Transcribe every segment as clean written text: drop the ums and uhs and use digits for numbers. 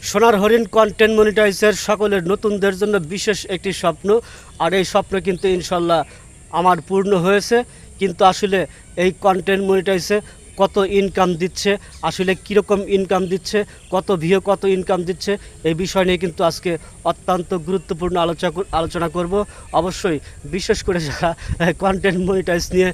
সোনার হরিণ কন্টেন্ট মনিটাইজের সকলের নতুনদের জন্য বিশেষ একটি স্বপ্ন, আর এই স্বপ্ন কিন্তু ইনশাল্লাহ আমার পূর্ণ হয়েছে। কিন্তু আসলে এই কন্টেন্ট মনিটাইজে কত ইনকাম দিচ্ছে, আসলে কীরকম ইনকাম দিচ্ছে, কত ভিউ কত ইনকাম দিচ্ছে, এই বিষয় নিয়ে কিন্তু আজকে অত্যন্ত গুরুত্বপূর্ণ আলোচনা করব। অবশ্যই বিশেষ করে যারা কন্টেন্ট মনিটাইজ নিয়ে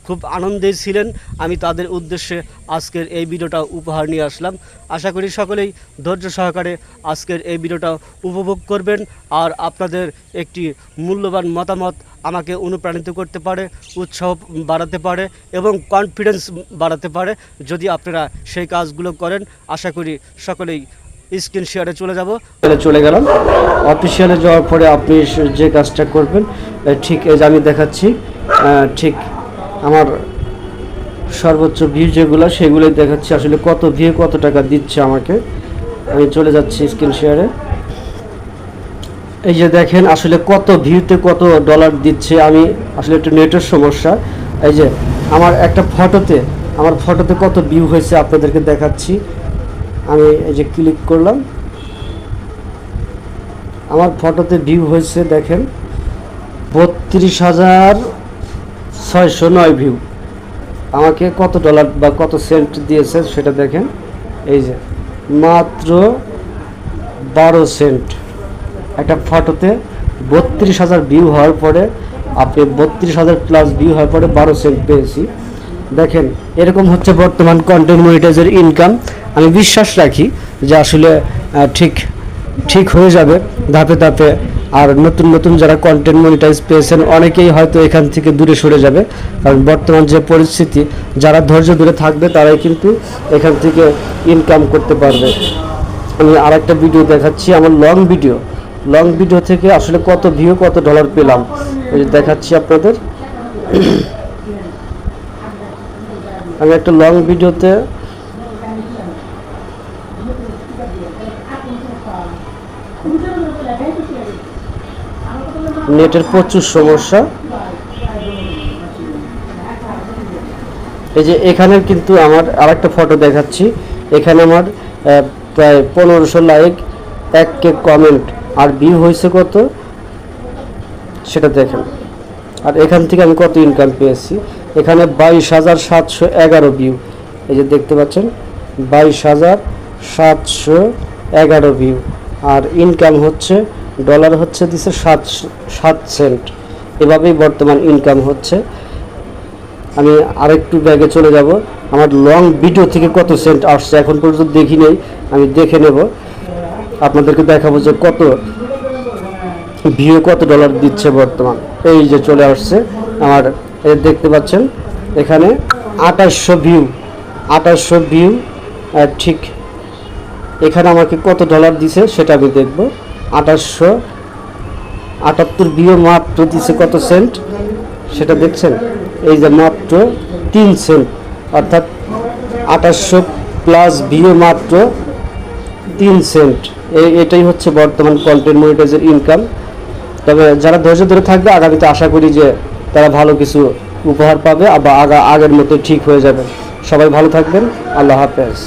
খুব আনন্দে ছিলেন, আমি তাদের উদ্দেশ্যে আজকের এই ভিডিওটা উপহার নিয়ে আসলাম। আশা করি সকলেই ধৈর্য সহকারে আজকের এই ভিডিওটা উপভোগ করবেন, আর আপনাদের একটি মূল্যবান মতামত আমাকে অনুপ্রাণিত করতে পারে, উৎসাহ বাড়াতে পারে এবং কনফিডেন্স বাড়াতে পারে যদি আপনারা সেই কাজগুলো করেন। আশা করি সকলেই স্ক্রিন শেয়ারে চলে গেলাম। অফিসিয়ালে যাওয়ার পরে আপনি যে কাজটা করবেন ঠিক এই যে আমি দেখাচ্ছি, ঠিক আমার সর্বোচ্চ ভিউ যেগুলো সেগুলোই দেখাচ্ছি। আসলে কত ভিউ কত টাকা দিচ্ছে আমাকে, আমি চলে যাচ্ছি স্ক্রিন শেয়ারে। এই যে দেখেন আসলে কত ভিউতে কত ডলার দিচ্ছে। আমি আসলে একটু নেটের সমস্যা। এই যে আমার একটা ফটোতে কত ভিউ হয়েছে আপনাদেরকে দেখাচ্ছি। আমি এই যে ক্লিক করলাম, আমার ফটোতে ভিউ হয়েছে দেখেন 32,609 ভিউ। আমাকে কত ডলার বা কত সেন্ট দিয়েছে সেটা দেখেন। এই যে মাত্র 12 সেন্ট একটা ফটোতে। 32,000 ভিউ হওয়ার পরে আপনি 32,000 প্লাস ভিউ হওয়ার পরে 12 সেন্ট পেয়েছি। দেখেন এরকম হচ্ছে বর্তমান কন্টেন্ট মনিটাইজের ইনকাম। আমি বিশ্বাস রাখি যে আসলে ঠিক হয়ে যাবে ধাপে ধাপে। আর নতুন যারা কন্টেন্ট মনিটাইজ পেয়েছেন অনেকেই হয়তো এখান থেকে দূরে সরে যাবে, কারণ বর্তমান যে পরিস্থিতি, যারা ধৈর্য ধরে থাকবে তারাই কিন্তু এখান থেকে ইনকাম করতে পারবে। আমি আরেকটা ভিডিও দেখাচ্ছি, আমার লং ভিডিও থেকে আসলে কত ভিউ কত ডলার পেলাম এই দেখাচ্ছি আপনাদের। আমি একটা লং ভিডিওতে নেটের প্রচুর সমস্যা। এই যে এখানে কিন্তু আমার আরেকটা ফটো দেখাচ্ছি। এখানে আমার প্রায় 1500 লাইক, 1K কমেন্ট, আর ভিউ হয়েছে কত সেটা দেখেন। আর এখান থেকে আমি কত ইনকাম পেয়েছি, এখানে 22,711 ভিউ। এই যে দেখতে পাচ্ছেন 22,711 ভিউ। আর ইনকাম হচ্ছে ডলার হচ্ছে দিচ্ছে 7 সেন্ট। এভাবেই বর্তমান ইনকাম হচ্ছে। আমি আরেকটু ব্যাগে চলে যাব, আমার লং ভিডিও থেকে কত সেন্ট আসছে এখন পর্যন্ত দেখি নেই, আমি দেখে নেব, আপনাদেরকে দেখাবো যে কত ভিউ কত ডলার দিচ্ছে বর্তমান। এই যে চলে আসছে আমার, দেখতে পাচ্ছেন এখানে 2800 ভিউ। ঠিক এখানে আমাকে কত ডলার দিছে সেটা আমি দেখব। 2878 ভিউ মাত্র দিছে কত সেন্ট সেটা দেখছেন। এই যে মাত্র 3 সেন্ট, অর্থাৎ 2800 প্লাস ভিউ মাত্র 3 সেন্ট। এটাই হচ্ছে বর্তমান কন্টেন্ট মনিটাইজের ইনকাম। তবে যারা ধৈর্য ধরে থাকবে আগামীতে আশা করি যে তারা ভালো কিছু উপহার পাবে, আবার আগের মতো ঠিক হয়ে যাবে। সবাই ভালো থাকবেন, আল্লাহ হাফেজ।